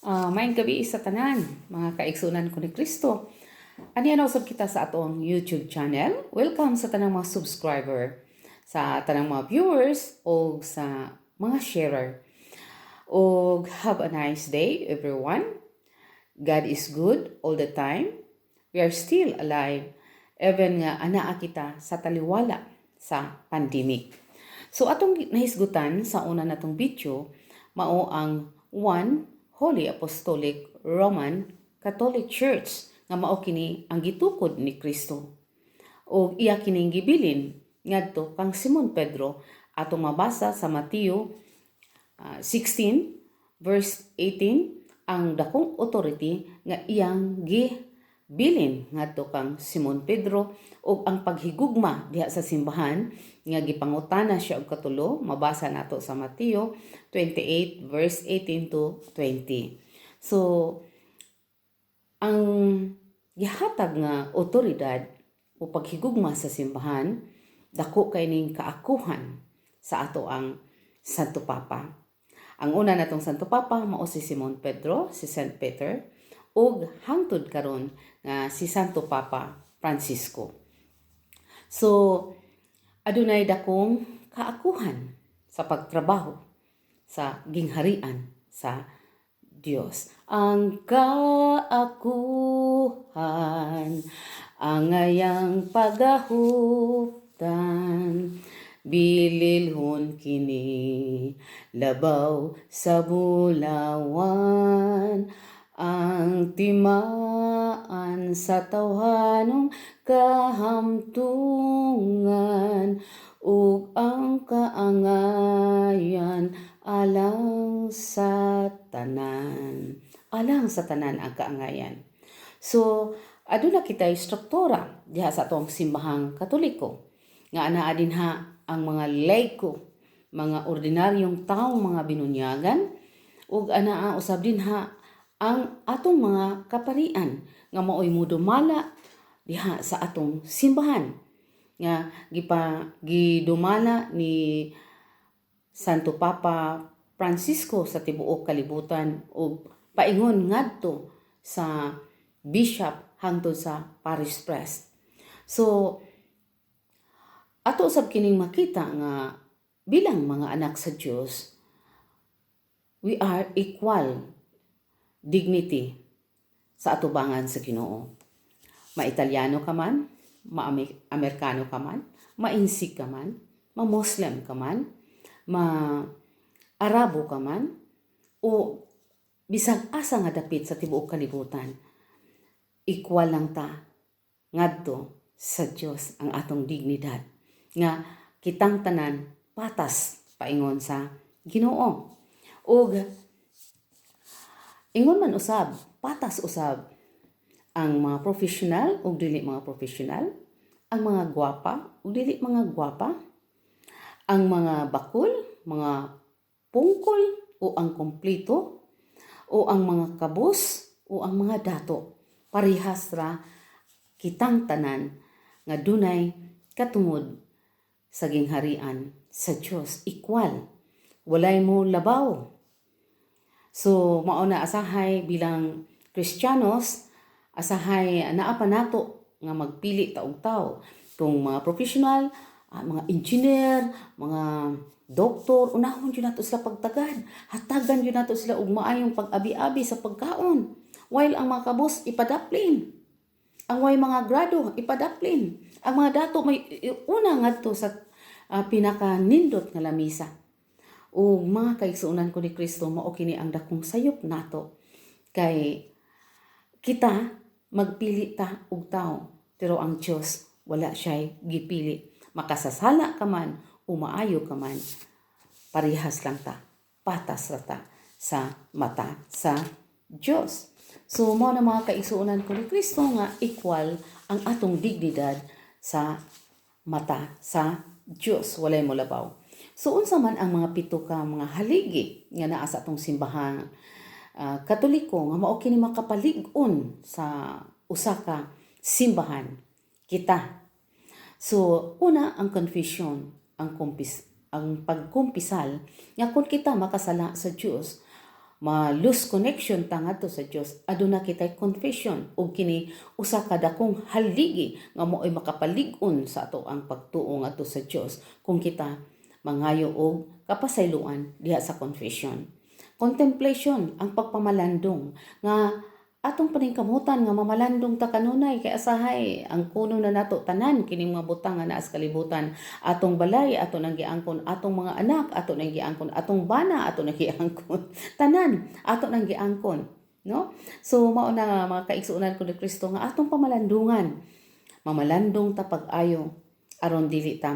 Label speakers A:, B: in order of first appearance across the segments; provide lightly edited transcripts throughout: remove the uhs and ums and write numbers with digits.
A: Maayong gabi sa tanan, mga kaigsunan ko ni Kristo. Ani usab kita sa atong YouTube channel. Welcome sa tanang mga subscriber, sa tanang mga viewers o sa mga sharer. O have a nice day everyone. God is good all the time. We are still alive even nga anaa kita sa taliwala sa pandemic. So atong nahisgutan sa una natong video mao ang 1 Holy Apostolic Roman Catholic Church nga mao kini ang gitukod ni Kristo. O iya kining gibilin ngadto kang Simon Pedro atong mabasa sa Mateo 16 verse 18 ang dakong authority nga iyang gibilin ngadto kang Simon Pedro ug ang paghigugma diha sa simbahan nga gipangutana siya og katulo mabasa nato sa Mateo 28 verse 18 to 20. So ang gihatag nga otoridad o paghigugma sa simbahan dako kay ning kaakuhan sa ato ang Santo Papa. Ang una natong Santo Papa mao si Simon Pedro, si Saint Peter, ug hangtod karon nga si Santo Papa Francisco. So adunay dakong kaakuhan sa pagtrabaho sa gingharian sa Dios. Ang kaakuhan, ang ngayang pagahuptan, bililhon kini, labaw sa bulawan, ang timaan sa tawhanong kahamtungan, ug ang kaangayan alang sa tanan. Alang sa tanan ang kaangayan. So, aduna kitay struktura diha sa atong simbahang Katoliko nga anaa dinha ang mga laiko, mga ordinaryong taong mga binunyagan ug anaa usab dinha ang atong mga kaparian nga maoy mudumala diha sa atong simbahan nga gidumala ni Santo Papa Francisco sa tibuok kalibutan ug paingon ngadto sa bishop hangtod sa parish priest. So ato usab kining makita nga bilang mga anak sa Dios, we are equal dignity sa atubangan sa Ginoo. Ma-Italyano ka man, ma-Amerikano ka man, ma-Insig ka man, ma-Muslim ka man, ma-Arabo ka man, o bisag asa nga dapit sa tibuok kalibutan, equal lang ta ngadto sa Dios ang atong dignidad nga kitang tanan patas paingon sa Ginoo. Ug ingon man usab, patas usab ang mga professional ug dili mga professional, ang mga gwapa ug dili mga gwapa, ang mga bakul, mga pungkol o ang kompleto, o ang mga kabus o ang mga dato. Parehas ra kitang tanan nga dunay katungod sa gingharian sa Dios, equal. Walay mo labaw. So mao na asahay bilang Kristiyanos, asahay naa pa nato nga magpili ta og tawo kung mga professional, mga engineer, mga doktor, unahon yun nato sila pagtagad, hatagan yun nato sila og maayong pag-abi-abi sa pagkaon, while ang mga kabos ipadaplin, ang way mga grado ipadaplin, ang mga dato may una ngadto sa pinaka-nindot nga lamisa. O mga kaigsuunan ko ni Kristo, mao kini ang dakong sayop nato kay kita magpili ta og tawo, pero ang Dios wala siya gipili. Makasasala ka man o maayo ka man, parehas lang ta, patas ra ta sa mata sa Dios. So mao na mga kaigsuunan ko ni Kristo nga equal ang atong dignidad sa mata sa Dios, walay mo labaw. So unsa man ang mga pito ka mga haligi nga naa sa atong simbahan Katoliko nga mao kini makapalig-on sa usa ka simbahan kita. So una ang confession, ang pagkumpisal nga kung kita makasala sa Dios, ma-lose connection ta ngadto sa Dios, aduna kitay confession ug kini usa ka dakong haligi nga mo'y makapalig-on sa ato ang pagtuo ngadto sa Dios kung kita mangayo og kapasayloan diha sa confession. Contemplation, ang pagpamalandong nga atong paningkamutan nga mamalandong ta kanunay kay asahay ang kuno na nato tanan kining mga butang nga naa sa kalibutan, atong balay ato nang giangkon, atong mga anak ato nang giangkon, atong bana ato nang giangkon, tanan ato nang giangkon, no? So mao na nga mga kaigsuonan ko ni Kristo nga atong pamalandungan, mamalandong ta pag-ayo aron dili ta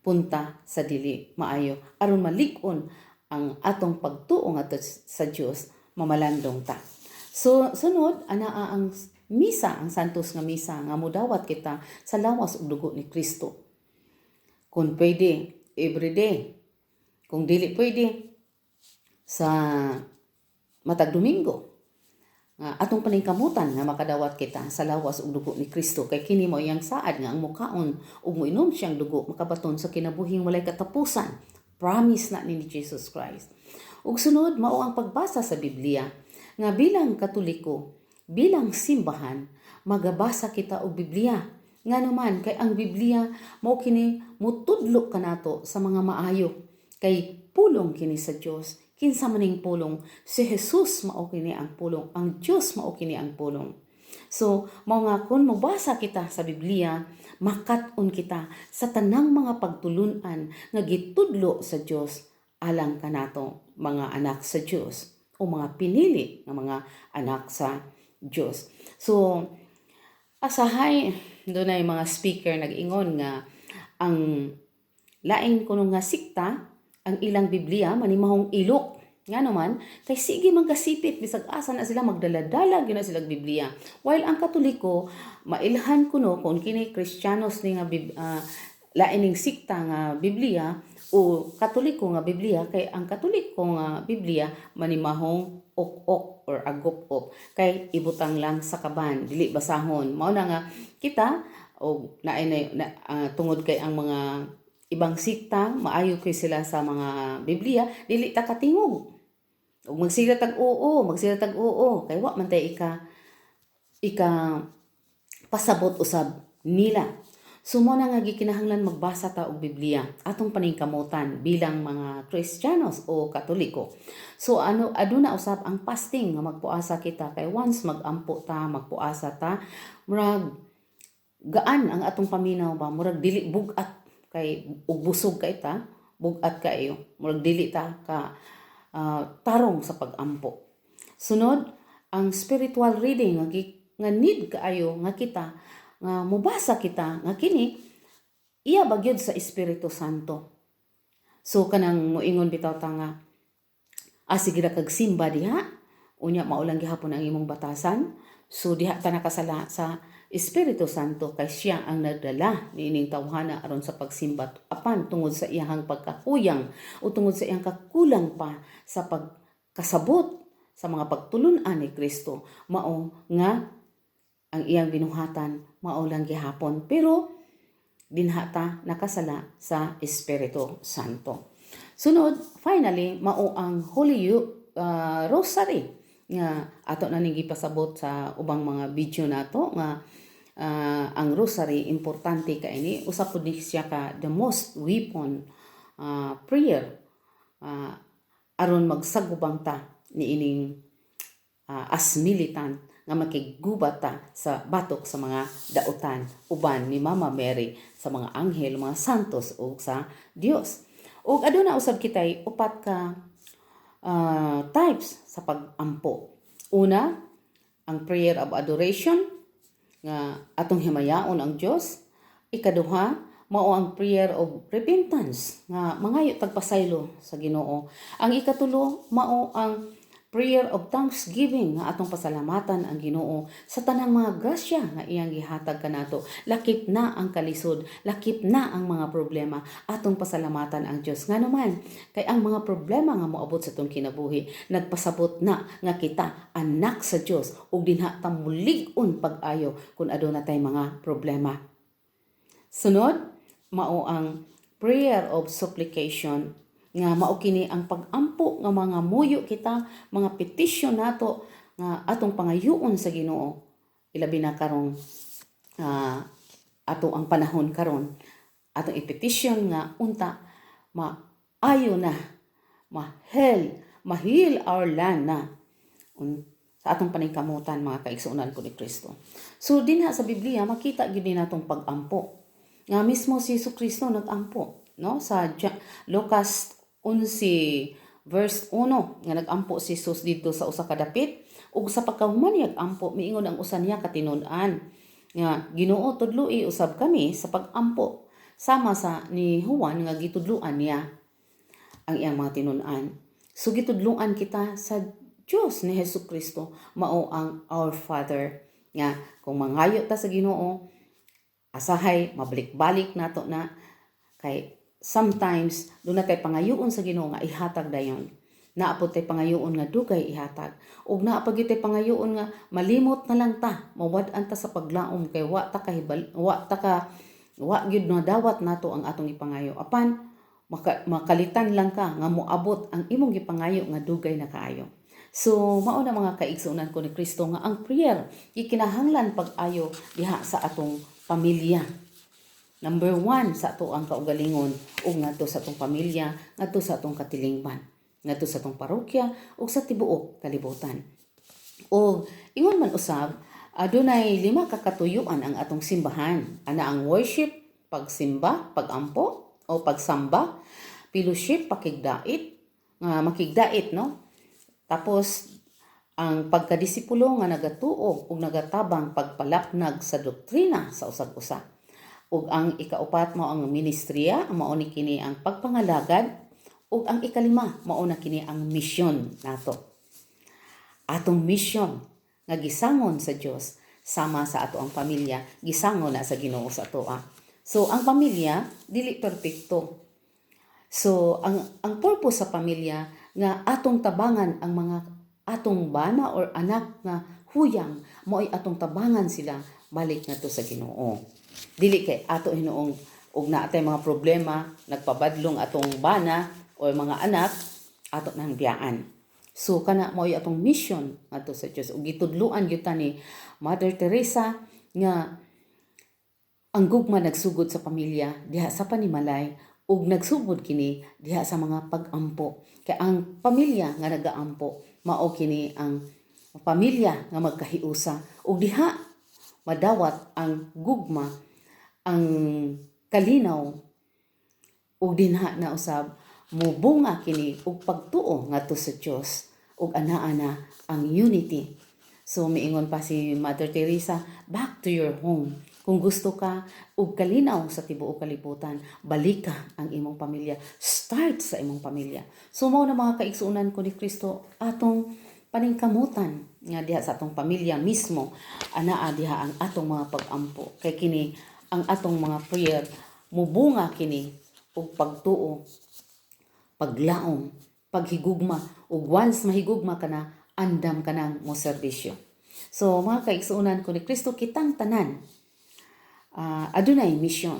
A: punta sa dili maayo, aron malig-on ang atong pagtuo ngadto sa Dios, mamalandong ta. So sunod anaa ang misa, ang santos nga misa nga modawat kita sa lawas ug dugo ni Kristo. Kung pwede everyday, kung dili pwede sa matag Domingo, nga atong paningkamutan nga makadawat kita sa lawas ug dugo ni Kristo, kay kini mo iyang saad nga ang mukaon ug moinom siyang dugo makabaton sa kinabuhing walay katapusan. Promise na ni Jesus Christ. Ug sunod mao ang pagbasa sa Biblia nga bilang Katoliko, bilang simbahan, magabasa kita og Biblia. Nga naman kay ang Biblia mao kini mutudlo kanato sa mga maayo, kay pulong kini sa Dios. Kinsa maning pulong, si Jesus mao kini ang pulong, ang Dios mao kini ang pulong. So mao nga kun mobasa kita sa Biblia, makat-on kita sa tanang mga pagtulunan nga gitudlo sa Dios alang kanato mga anak sa Dios o mga pinili ng mga anak sa Dios. So asahay doon ay mga speaker nag-ingon nga ang lain kuno nga sikta ang ilang Biblia manimahong ilok. Nga naman, kay sige magkasipit bisag asa na sila magdala-dala gyud na sila Biblia. While ang Katoliko mailhan kuno kung kini Kristiyanos ni nga laining sikta nga Biblia o Katoliko nga Biblia, kay ang Katoliko nga Biblia manimahong ok-ok or agop-op, kay ibutang lang sa kaban, dili basahon. Mao na nga kita o tungod kay ang mga ibang sikta maayo kay sila sa mga Biblia, dili ta katingog. Ug magsila tag oo, kay wa man tay ika pasabot usab nila. Sumo na nga gikinahanglan magbasa ta og Biblia atong paningkamutan bilang mga Kristiyanos o Katoliko. So aduna usab ang fasting nga magpuasa kita, kay once magampo ta, magpuasa ta, murag gaan ang atong paminaw ba, murag dili bugat kay ug busog kay ta, bugat kayo, murag dili ta ka tarong sa pagampo. Sunod ang spiritual reading nga need kaayo nga kita nga mubasa kita nga kini iya bagyod sa Espiritu Santo. So kanang moingon bitaw ta nga sige ra kag simba diha, unya maulang gihapon ang imong batasan. So diha ta nakasala sa Espiritu Santo, kay siya ang nagdala niining tawhana aron sa pagsimba apan tungod sa iyang pagkakuyang o tungod sa iyang kakulang pa sa pagkasabot sa mga pagtulun-an ni Kristo, mao nga ang iyang binuhatan mao lang gihapon, pero dinhata nakasala sa Espiritu Santo. Sunod, finally, mao ang Holy Rosary nga ato na ning gipasabot sa ubang mga video nato nga ang Rosary importante kaini, usa pud ni siya ka the most weapon prayer aron magsagubang ta niining as militant nga makigubat ta sa batok sa mga dautan uban ni Mama Mary, sa mga anghel, mga santos o sa Dios. Ug aduna usab kitay upat ka types sa pagampo. Una, ang prayer of adoration nga atong himayaon ang Dios. Ikaduha, mao ang prayer of repentance nga mangayo tagpasaylo sa Ginoo. Ang ikatulo, mao ang prayer of thanksgiving nga atong pasalamatan ang Ginoo sa tanang mga grasya nga iyang gihatag kanato. Lakip na ang kalisod, lakip na ang mga problema, atong pasalamatan ang Dios. Nga naman, kay ang mga problema nga moabot sa atong kinabuhi, nagpasabot na nga kita anak sa Dios ug dinha ta mulig-on pag-ayo kun aduna tay mga problema. Sunod, mao ang prayer of supplication nga mao kini ang pag-ampo nga mga muyo kita, mga petisyon nato nga atong pangayoon sa Ginoo. Ilabi na karong ato ang panahon karon, atong ipetisyon nga unta maayo na, ma-heal our land na sa atong paningkamutan, mga kaigsuonan ko ni Kristo. So dinha sa Biblia makita gyud din natong pag-ampo nga mismo si Jesucristo nag-ampo, no? Sa Lucas 11 verse 1 nga nag-ampo si Jesus dito sa usa ka dapit, ug sa pagkahuman ampo miingon ang usa niya katinud-an nga Ginoo, tudloi usab kami sa pag-ampo sama sa ni Juan nga gitudloan niya ang iyang mga tinud-an. So gitudloan kita sa Diyos ni Jesucristo, mao ang our Father nga kung mangayo ta sa Ginoo, asahay mabalik-balik nato na kay sometimes doon na kay pangayoon sa Ginoo nga ihatag dayon. Naapod tay pangayoon nga dugay ihatag. Ug naapod tay pangayoon nga malimot na lang ta, mawad-an ta sa paglaom kay wa gyud na dawat nato ang atong ipangayo. Apan makalitan lang ka nga moabot ang imong gipangayo nga dugay na kaayo. So mao na mga kaigsuonan ko ni Kristo nga ang prayer gikinahanglan pag-ayo diha sa atong pamilya. Number 1 sa ato ang kaugalingon ug ngadto sa atong pamilya, ngadto sa atong katilingban, ngadto sa atong parokya ug sa tibuok kalibutan. O ingon man usab, adunay 5 ka katuyuan ang atong simbahan. Ana ang worship, pagsimba, pagampo o pagsamba, fellowship, makigdait, no? Tapos ang pagkadisipulo nga nagatuo ug nagatabang pagpalapnag sa doktrina sa usag-usa. Ug ang ikaupat mao ang ministriya, mao ni kini ang pagpangalagad, ug ang ikalima mao na kini ang misyon nato. Atong misyon nga gisangon sa Dios sama sa ato ang pamilya, gisangon na sa Ginoo sa atoa. So ang pamilya dili perpekto. So ang purpose sa pamilya nga atong tabangan ang mga atong bana or anak nga huyang, mo'y atong tabangan sila balik ngadto sa Ginoo. Dili kay ato hinuong ug naatay mga problema, nagpabadlong atong bana o mga anak, ato nang biyaan. So kana mo'y atong mission ngadto sa Dios. Ug gitudloan gyud ta ni Mother Teresa nga ang gugma nagsugod sa pamilya diha sa panimalay ug nagsugod kini diha sa mga pag-ampo. Kay ang pamilya nga nagaampo mao kini ang pamilya nga magkahiusa ug diha madawat ang gugma, ang kalinaw ug dinha na usab mubunga kini ug pagtuo ngadto sa Dios ug anaa na ang unity. So miingon pa si Mother Teresa, back to your home. Kung gusto ka ug kalinaw sa tibuok kalibutan, balik ka ang imong pamilya. Start sa imong pamilya. So mao na mga kaigsuonan ko ni Kristo atong paningkamutan nga diha sa atong pamilya mismo, anaa diha ang atong mga pag-ampo. Kay kini ang atong mga prayer mubunga kini og pagtuo, paglaom, paghigugma ug once mahigugma ka na, andam ka nang mo serbisyo. So mga kaigsuonan ko ni Kristo, kitang tanan adunay misyon.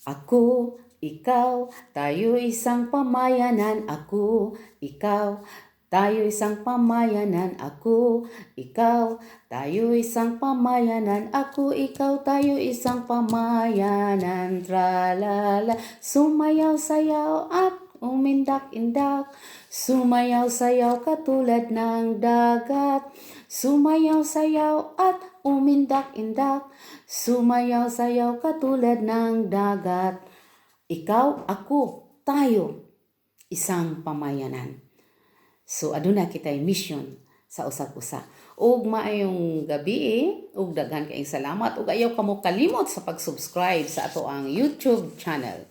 A: Ako, ikaw, tayo isang pamayanan. Ako, ikaw, tayo isang pamayanan. Ako, ikaw, tayo isang pamayanan. Ako, ikaw, tayo isang pamayanan. Tralala, sumayaw-sayaw at umindak-indak. Sumayaw-sayaw katulad ng dagat. Sumayaw-sayaw at umindak-indak. Sumayaw-sayaw katulad ng dagat. Ikaw, ako, tayo, isang pamayanan. So aduna kitay mission sa usag-usa. Ug maayong gabi, ug daghan kayong salamat ug ayaw kamo kalimot sa pag-subscribe sa ato ang YouTube channel.